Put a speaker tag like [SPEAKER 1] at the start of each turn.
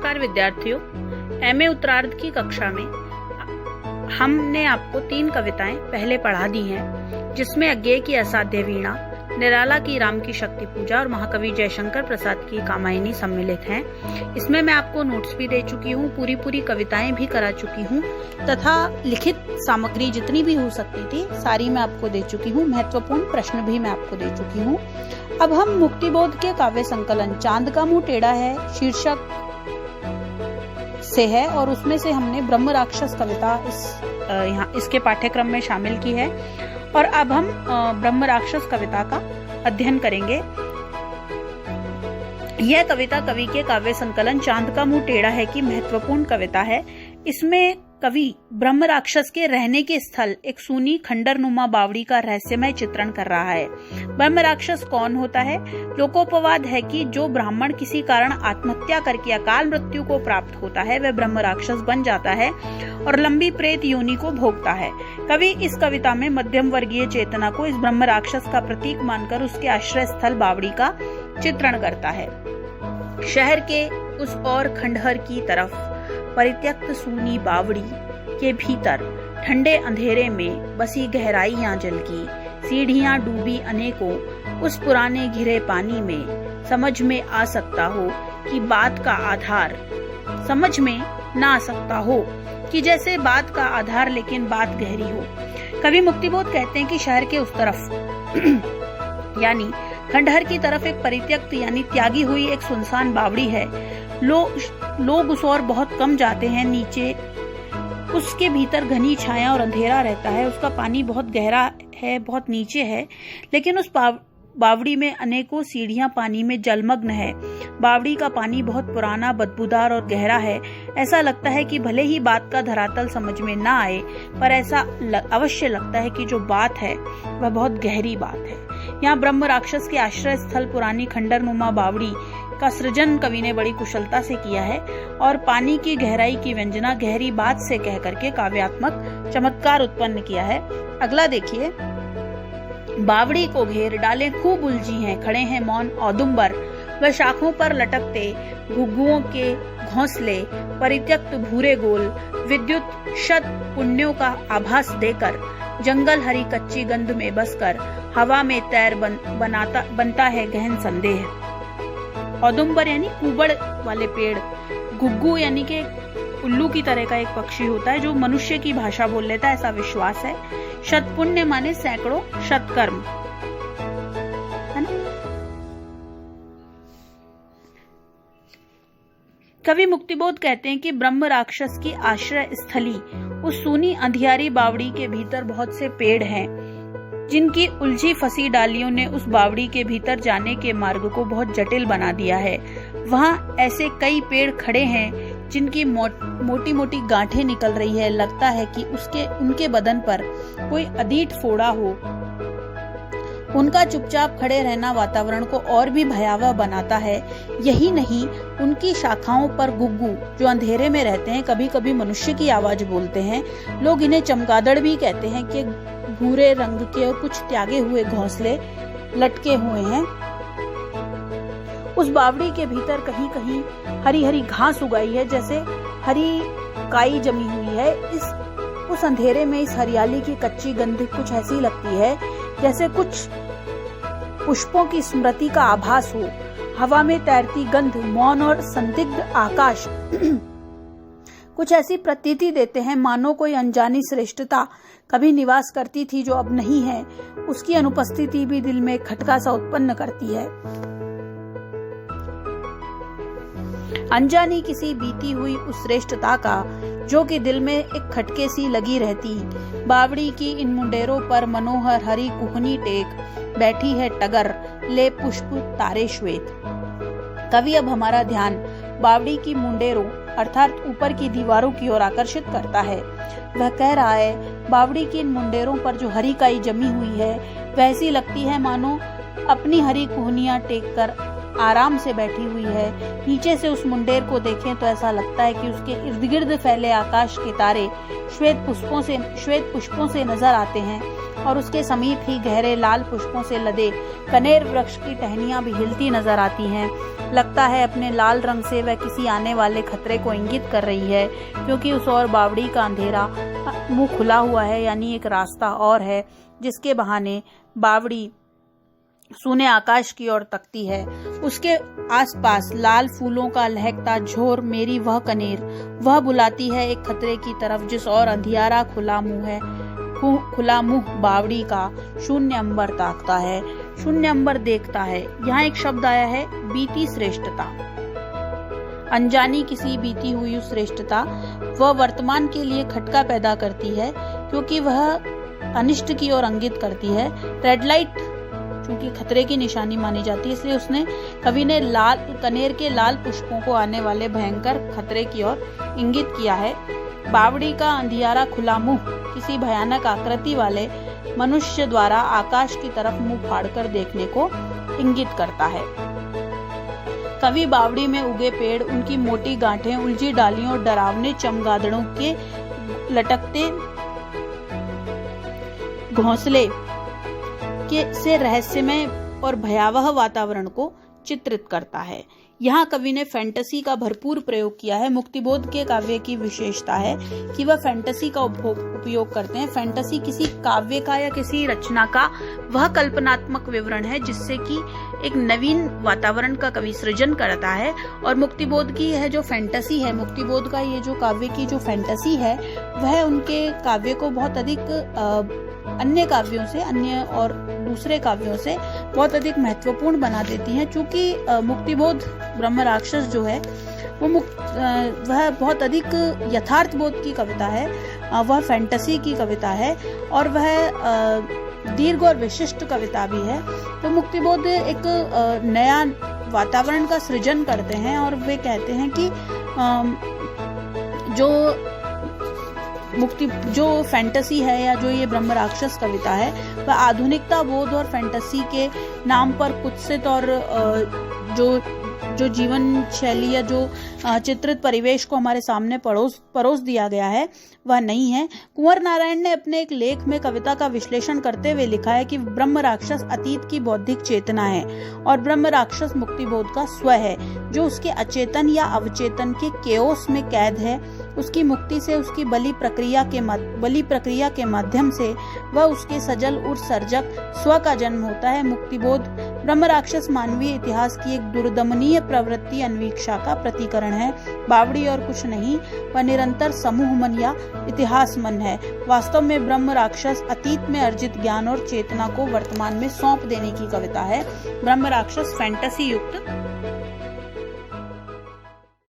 [SPEAKER 1] नमस्कार विद्यार्थियों, एमए उत्तरार्ध की कक्षा में हमने आपको 3 कविताएं पहले पढ़ा दी हैं, जिसमें अज्ञेय की असाध्य वीणा, निराला की राम की शक्ति पूजा और महाकवि जयशंकर प्रसाद की कामायनी सम्मिलित हैं। इसमें मैं आपको नोट्स भी दे चुकी हूँ, पूरी कविताएं भी करा चुकी हूँ तथा लिखित सामग्री जितनी भी हो सकती थी सारी मैं आपको दे चुकी हूँ। महत्वपूर्ण प्रश्न भी मैं आपको दे चुकी हूँ। अब हम मुक्तिबोध के काव्य संकलन चांद का मुंह टेढ़ा है शीर्षक से है और उसमें से हमने ब्रह्म राक्षस कविता इसके पाठ्यक्रम में शामिल की है। और अब हम ब्रह्म राक्षस कविता का अध्ययन करेंगे। यह कविता कवि के काव्य संकलन चांद का मुंह टेढ़ा है की महत्वपूर्ण कविता है। इसमें कवि ब्रह्म राक्षस के रहने के स्थल एक सूनी खंडर नुमा बावड़ी का रहस्यमय चित्रण कर रहा है। ब्रह्म राक्षस कौन होता है? लोकोपवाद है कि जो ब्राह्मण किसी कारण आत्महत्या करके अकाल मृत्यु को प्राप्त होता है वह ब्रह्म राक्षस बन जाता है और लंबी प्रेत योनि को भोगता है। कवि इस कविता में मध्यम वर्गीय चेतना को इस ब्रह्म राक्षस का प्रतीक मानकर उसके आश्रय स्थल बावड़ी का चित्रण करता है। शहर के उस और खंडहर की तरफ परित्यक्त सूनी बावड़ी के भीतर ठंडे अंधेरे में बसी गहराइयां जल की सीढ़ियां डूबी अनेकों उस पुराने घिरे पानी में समझ में आ सकता हो कि बात का आधार समझ में ना आ सकता हो कि जैसे बात का आधार लेकिन बात गहरी हो। कवि मुक्तिबोध कहते हैं कि शहर के उस तरफ यानी खंडहर की तरफ एक परित्यक्त यानी त्यागी हुई एक सुनसान बावड़ी है। लोग उस ओर बहुत कम जाते हैं। नीचे उसके भीतर घनी छाया और अंधेरा रहता है। उसका पानी बहुत गहरा है, बहुत नीचे है, लेकिन उस बावड़ी में अनेकों सीढ़ियां पानी में जलमग्न है। बावड़ी का पानी बहुत पुराना, बदबूदार और गहरा है। ऐसा लगता है कि भले ही बात का धरातल समझ में ना आए, पर ऐसा अवश्य लगता है कि जो बात है वह बहुत गहरी बात है। यहाँ ब्रह्म राक्षस के आश्रय स्थल पुरानी खंडर नुमा बावड़ी का सृजन कवि ने बड़ी कुशलता से किया है और पानी की गहराई की व्यंजना गहरी बात से कह करके काव्यात्मक चमत्कार उत्पन्न किया है। अगला देखिए। बावड़ी को घेर डाले खूब उलझी हैं, खड़े हैं मौन औदुंबर, वह शाखों पर लटकते घुघुओं के घोंसले परित्यक्त भूरे गोल विद्युत शत पुण्यों का आभास देकर जंगल हरी कच्ची गंध में बसकर हवा में तैर बनता है गहन संदेह। औदुंबर यानी कुबड़ वाले पेड़, घुग्गू यानी कि उल्लू की तरह का एक पक्षी होता है जो मनुष्य की भाषा बोल लेता है, ऐसा विश्वास है। शतपुण्य माने सैकड़ों, शतकर्म है ना। कवि मुक्तिबोध कहते हैं कि ब्रह्म राक्षस की आश्रय स्थली उस सूनी अंधियारी बावड़ी के भीतर बहुत से पेड़ हैं, जिनकी उलझी फंसी डालियों ने उस बावड़ी के भीतर जाने के मार्ग को बहुत जटिल बना दिया है। वहाँ ऐसे कई पेड़ खड़े हैं जिनकी मोटी मोटी गांठें निकल रही है। लगता है कि उनके बदन पर कोई अधीट फोड़ा हो। उनका चुपचाप खड़े रहना वातावरण को और भी भयावह बनाता है। यही नहीं, उनकी शाखाओं पर गुग्गू जो अंधेरे में रहते हैं कभी कभी मनुष्य की आवाज बोलते हैं। लोग इन्हें चमगादड़ भी कहते हैं कि भूरे रंग के और कुछ त्यागे हुए घोंसले लटके हुए हैं। उस बावड़ी के भीतर कहीं कहीं हरी हरी घास उगाई है, जैसे हरी काई जमी हुई है। उस अंधेरे में इस हरियाली की कच्ची गंध कुछ ऐसी लगती है जैसे कुछ पुष्पों की स्मृति का आभास हो। हवा में तैरती गंध, मौन और संदिग्ध आकाश कुछ ऐसी प्रतीति देते हैं मानो कोई अनजानी श्रेष्ठता कभी निवास करती थी जो अब नहीं है। उसकी अनुपस्थिति भी दिल में खटका सा उत्पन्न करती है। अनजानी किसी बीती हुई उस श्रेष्ठता का जो कि दिल में एक खटके सी लगी रहती। बावड़ी की इन मुंडेरों पर मनोहर हरी कुहनी टेक बैठी है टगर, ले पुष्प तारे श्वेत। कवि अब हमारा ध्यान बावड़ी की मुंडेरों अर्थात ऊपर की दीवारों की ओर आकर्षित करता है। वह कह रहा है, बावड़ी की इन मुंडेरों पर जो हरी काई जमी हुई है वैसी लगती है मानो अपनी हरी कुहनियां टेक कर आराम से बैठी हुई है। नीचे से उस मुंडेर को देखें तो ऐसा लगता है कि उसके इर्द गिर्द फैले आकाश के तारे श्वेत पुष्पों से नजर आते हैं। और उसके समीप ही गहरे लाल पुष्पों से लदे कनेर वृक्ष की टहनियां भी हिलती नजर आती हैं। लगता है अपने लाल रंग से वह किसी आने वाले खतरे को इंगित कर रही है, क्योंकि उस ओर बावड़ी का अंधेरा मुंह खुला हुआ है, यानी एक रास्ता और है जिसके बहाने बावड़ी सूने आकाश की ओर तकती है। उसके आसपास लाल फूलों का लहकता झोर मेरी वह कनेर, वह बुलाती है एक खतरे की तरफ जिस ओर अंधियारा खुला मुंह बावड़ी का शून्य अंबर ताकता है, शून्य अंबर देखता है। यहाँ एक शब्द आया है, बीती श्रेष्ठता। अनजानी किसी बीती हुई श्रेष्ठता वह वर्तमान के लिए खटका पैदा करती है, क्योंकि वह अनिष्ट की ओर इंगित करती है। रेड लाइट चूंकि खतरे की निशानी मानी जाती है, इसलिए कवि ने कनेर के लाल पुष्पों को आने वाले भयंकर खतरे की ओर इंगित किया है। बावड़ी का अंधियारा खुला मुंह किसी भयानक आकृति वाले मनुष्य द्वारा आकाश की तरफ मुंह फाड़कर देखने को इंगित करता है। कवि बावड़ी में उगे पेड़, उनकी मोटी गांठें, उलझी डालियों और डरावने चमगादड़ों के लटकते घोंसले से रहस्यमय और भयावह वातावरण को चित्रित करता है। यहाँ कवि ने फैंटेसी का भरपूर प्रयोग किया है। मुक्तिबोध के काव्य की विशेषता है कि वह फैंटेसी का उपयोग करते हैं। फैंटेसी किसी काव्य का या किसी रचना का वह कल्पनात्मक विवरण है जिससे कि एक नवीन वातावरण का कवि सृजन करता है। और मुक्तिबोध की यह जो फैंटेसी है, मुक्तिबोध का ये जो काव्य की जो फैंटेसी है, वह उनके काव्य को बहुत अधिक अन्य काव्यों से, अन्य और दूसरे काव्यों से बहुत अधिक महत्वपूर्ण बना देती हैं। चूंकि मुक्तिबोध ब्रह्म राक्षस जो है वह बहुत अधिक यथार्थबोध की कविता है, वह फैंटेसी की कविता है और वह दीर्घ और विशिष्ट कविता भी है। तो मुक्तिबोध एक नया वातावरण का सृजन करते हैं और वे कहते हैं कि जो फैंटेसी है या जो ये ब्रह्म राक्षस कविता है, वह आधुनिकता बोध और फैंटेसी के नाम पर कुत्सित और जो जीवन शैली या जो चित्रित परिवेश को हमारे सामने परोस दिया गया है, वह नहीं है। कुंवर नारायण ने अपने एक लेख में कविता का विश्लेषण करते हुए लिखा है कि ब्रह्म राक्षस अतीत की बौद्धिक चेतना है और ब्रह्म राक्षस मुक्तिबोध का स्व है, जो उसके अचेतन या अवचेतन के केओस में कैद है। उसकी मुक्ति से, उसकी बलि प्रक्रिया के माध्यम से वह उसके सजल और सर्जक स्व का जन्म होता है। मुक्तिबोध ब्रह्म राक्षस मानवीय इतिहास की एक दुर्दमनीय प्रवृत्ति अन्वीक्षा का प्रतिकरण है। बावड़ी और कुछ नहीं, वह निरंतर समूह मन या इतिहास मन है। वास्तव में ब्रह्म राक्षस अतीत में अर्जित ज्ञान और चेतना को वर्तमान में सौंप देने की कविता है। ब्रह्म राक्षस फैंटेसी युक्त